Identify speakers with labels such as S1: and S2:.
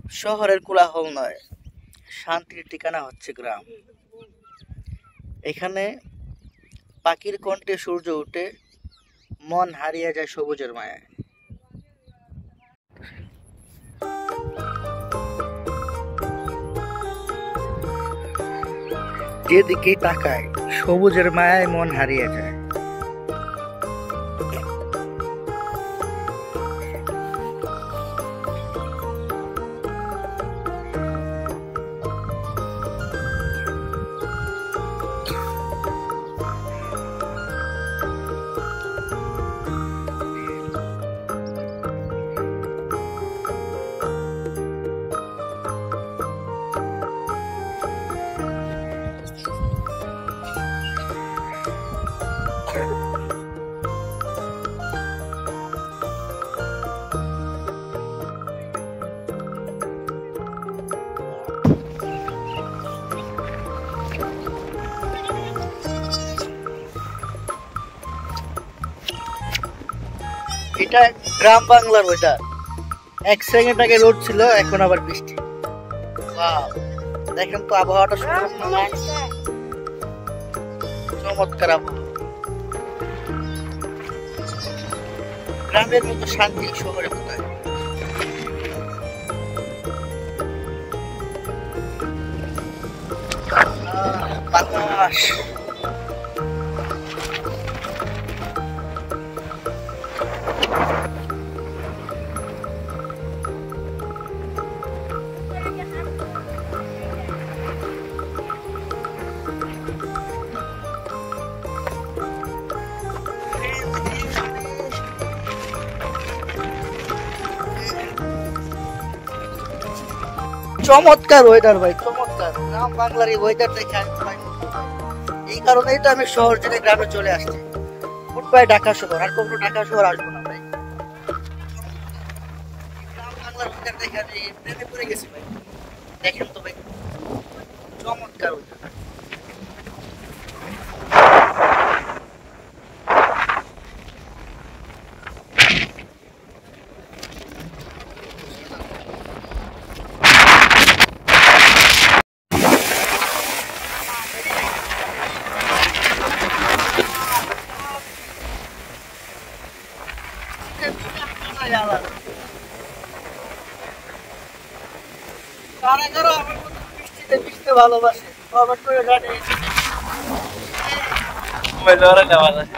S1: শহরের কোলাহল নয়, শান্তির ঠিকানা হচ্ছে গ্রাম। এখানে পাখির কণ্ঠে সূর্য ওঠে, মন হারিয়ে যায় সবুজের মায়ায়। যেদিকেই তাকায় সবুজের মায়ায় মন হারিয়ে যায়। এটা গ্রাম বাংলার ওয়েদার। 1 সেকেন্ড আগে রোদ ছিল, এখন আবার বৃষ্টি। ওয়াও, দেখেন তো আবহাওয়াটা সুন্দর না? চমৎকার আবহাওয়া। গ্রামের মতো শান্তি শহরে কোথায়? বাতাস। চমৎকার ওয়েদার ভাই, চমৎকার। গ্রাম বাংলার এই ওয়েদার দেখে আমি ভাই মুগ্ধ ভাই। এই কারণেই তো আমি শহর ছেড়ে গ্রামে চলে আসছি। গুড বাই ঢাকা শহর, আর কখনো ঢাকা শহর আসবো না ভাই। গ্রাম বাংলার ওয়েদার দেখে আমি প্রেমে পড়ে গেছি ভাই। দেখেন তো ভাই, চমৎকার ওয়েদার। কারা কারা আমার মতো বৃষ্টিতে ভিজতে ভালোবাসে, কমেন্ট করে জানিয়ে। মোবাইল ওরা নেওয়া যায়।